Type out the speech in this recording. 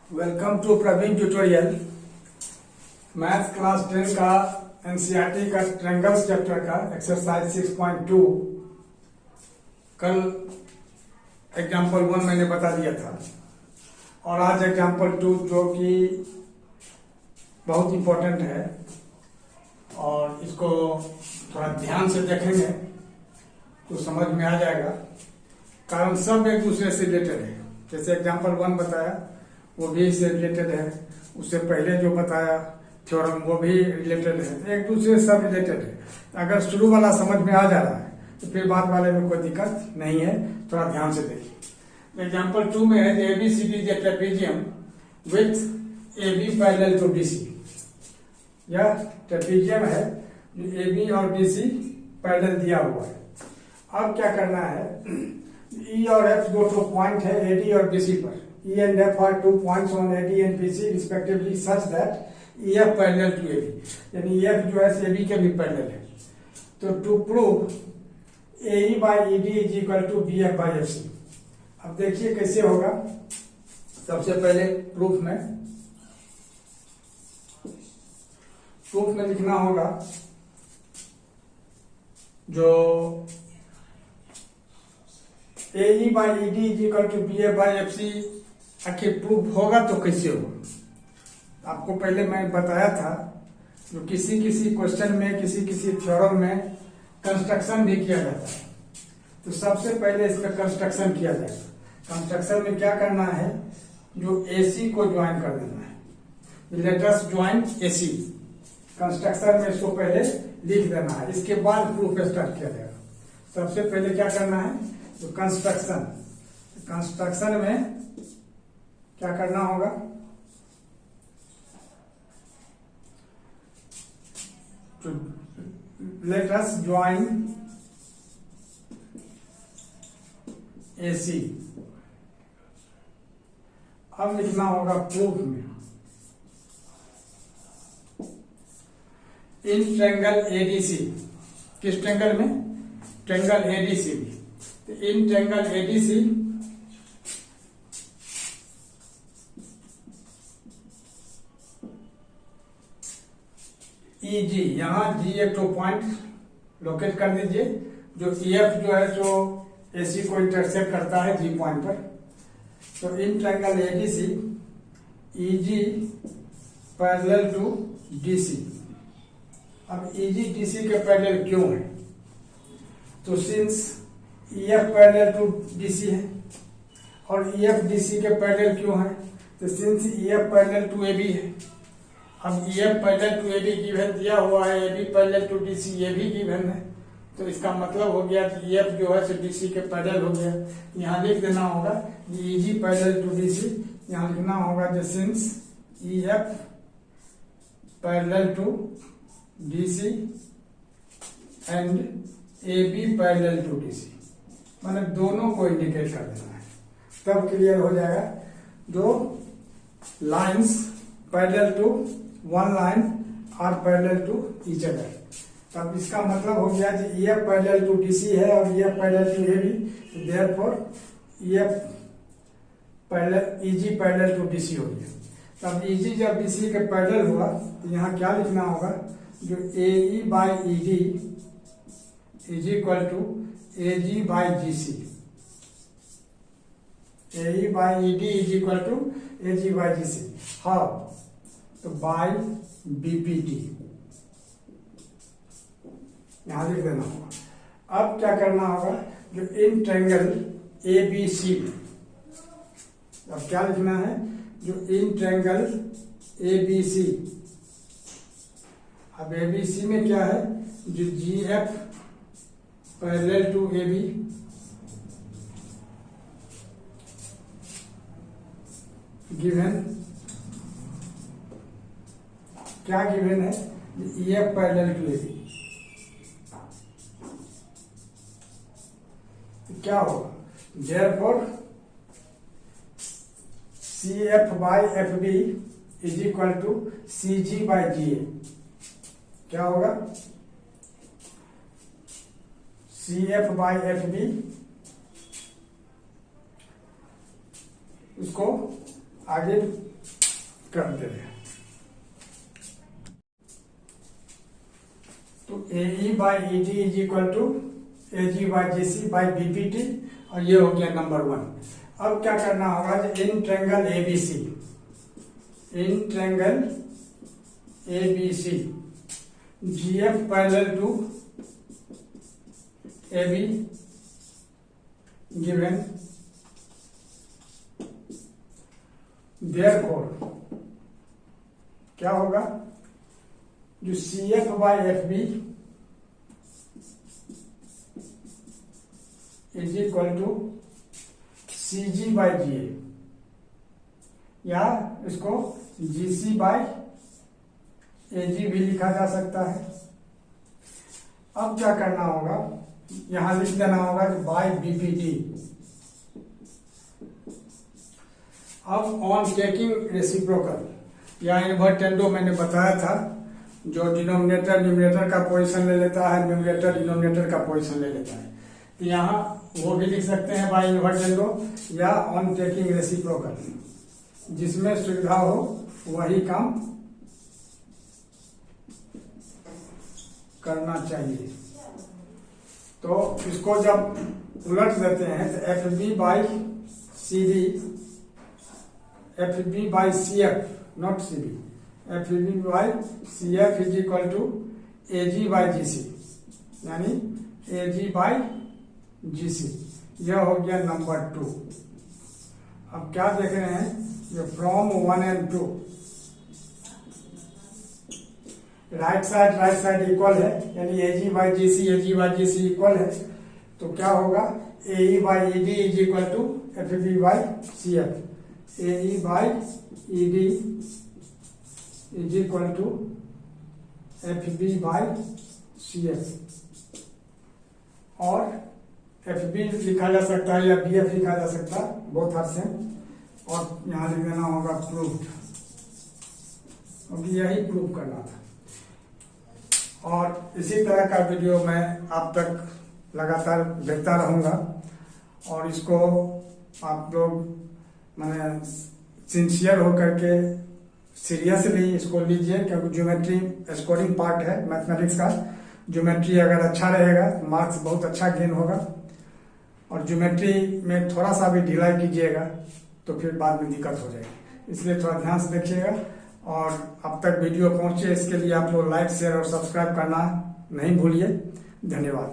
Welcome to Praveen tutorial. Math class 10 का NCERT का triangles chapter का एक्सरसाइज 6.2 कल एग्जाम्पल 1 मैंने बता दिया था और आज एग्जाम्पल 2 जो कि बहुत इम्पोर्टेंट है और इसको थोड़ा ध्यान से देखेंगे तो समझ में आ जाएगा। कारण सब एक दूसरे से रिलेटेड है। जैसे एग्जाम्पल 1 बताया वो भी इससे रिलेटेड है, उससे पहले जो बताया थ्योरम वो भी रिलेटेड है, एक दूसरे से सब रिलेटेड है। अगर शुरू वाला समझ में आ जा रहा है तो फिर बाद वाले में कोई दिक्कत नहीं है। थोड़ा ध्यान से देखिए। एग्जाम्पल 2 में है ABCD is a trapezium with AB parallel to DC. यह ट्रेपेजियम है जो एबी और डीसी पैरेलल दिया हुआ है। अब क्या करना है, ई और एफ दो तो पॉइंट है एडी और बीसी पर। E and F are 2 points on AD and BC respectively such that EF parallel to AB, यानी EF जो है AB के भी पैरेलल है। तो to prove AE by ED is equal to BF by FC। अब देखिए कैसे होगा। सबसे पहले प्रूफ में लिखना होगा जो AE by ED is equal to BF by FC आखिर प्रूफ होगा तो कैसे होगा। आपको पहले मैं बताया था जो किसी क्वेश्चन में किसी थ्योरम में कंस्ट्रक्शन भी किया जाता है। तो सबसे पहले इसका कंस्ट्रक्शन किया जाएगा। कंस्ट्रक्शन में क्या करना है, जो AC को ज्वाइन कर देना है। Let us join AC। Construction में इसको पहले लिख देना है, इसके बाद प्रूफ स्टार्ट किया जाएगा। सबसे पहले क्या करना है, जो कंस्ट्रक्शन में क्या करना होगा, तो लेट अस ज्वाइन AC। अब लिखना होगा प्रूफ में इन ट्रायंगल ADC। किस ट्रायंगल में, ट्रायंगल ADC में। तो इन ट्रायंगल ADC EG, यहाँ G एक तो पॉइंट लोकेट कर दीजिए। जो EF जो है जो AC को इंटरसेक्ट करता है G पॉइंट पर। तो in triangle ADC EG parallel to DC। अब EG DC के पैरेलल क्यों है, तो since EF parallel to DC है और EF DC के पैरेलल क्यों है, तो since EF parallel to AB है। अब EF parallel to AB given दिया हुआ है, AB पैरेलल टू DC ये भी गिवन है। तो इसका मतलब हो गया कि EF जो है DC के पैरेलल हो गया। यहाँ लिख देना होगा EG पैरेलल टू DC। यहाँ लिखना होगा जो since EF parallel to DC and AB parallel to DC, मतलब दोनों को इंडिकेट कर देना है, तब क्लियर हो जाएगा। जो lines parallel to one line are parallel to each other. तब इसका मतलब हो गया कि EF पैरेलल टू DC है और EF पैरेलल टू AB, तो therefore EF parallel EG parallel to DC हो गया। तब EG जब DC के पैरेलल हुआ तो यहाँ क्या लिखना होगा, जो AE by ED is equal to AG by GC। AE by ED is equal to AG by GC। How, तो बाय BPD यहां लिख देना होगा। अब क्या करना होगा, जो इन ट्रायंगल ABC में, अब क्या लिखना है, जो इन ट्रायंगल ABC। अब ABC में क्या है, जो GF parallel to AB given, क्या गिवन है, EF पैरेलल टू AB। क्या होगा, therefore CF by FB is equal to CG by GA। क्या होगा, CF by FB, उसको आगे करते हैं। तो AE by ED is equal to AG by GC by BPT, और ये हो गया नंबर 1। अब क्या करना होगा, in triangle ABC, in triangle ABC GF parallel to AB given, therefore क्या होगा, जो CF by FB is equal to CG by GA, या इसको GC बाई AG भी लिखा जा सकता है। अब क्या करना होगा, यहां लिख देना होगा कि बाई BPT। अब ऑन टेकिंग रेसिप्रोकल या इनवर्टेंडो मैंने बताया था, जो डिनोमिनेटर न्यूमरेटर का पोजीशन ले लेता है, न्यूमरेटर डिनोमिनेटर का पोजीशन ले लेता है। तो यहाँ वो भी लिख सकते हैं बाई इनवर्टेंडो या ऑन टेकिंग रेसिप्रोकल, जिसमें सुविधा हो वही काम करना चाहिए। तो इसको जब उलट देते हैं तो FB by CD, FB by CF, not CB, FB by CF is equal to AG by GC, यानी AG बाई GC। यह हो गया नंबर 2। अब क्या देख रहे हैं, ये from 1 and 2 right side equal है, यानी AG बाई GC इक्वल है। तो क्या होगा, AE by ED is equal to FB by CF, AE by ED is equal to FB by CF, और FB लिखा जा सकता है या BF लिखा जा सकता है, बोथ आर सेम। और यहां लिख देना होगा प्रूव्ड, क्योंकि यही प्रूव करना था। और इसी तरह का वीडियो मैं आप तक लगातार भेजता रहूंगा, और इसको आप लोग मैंने सिंसियर होकर के सीरियसली इसको लीजिए, क्योंकि ज्योमेट्री स्कोरिंग पार्ट है मैथमेटिक्स का। ज्योमेट्री अगर अच्छा रहेगा तो मार्क्स बहुत अच्छा गेन होगा, और ज्योमेट्री में थोड़ा सा भी ढिलाई कीजिएगा तो फिर बाद में दिक्कत हो जाएगी। इसलिए थोड़ा ध्यान से देखिएगा, और अब तक वीडियो पहुंचे इसके लिए आप लोग लाइक शेयर और सब्सक्राइब करना नहीं भूलिए। धन्यवाद।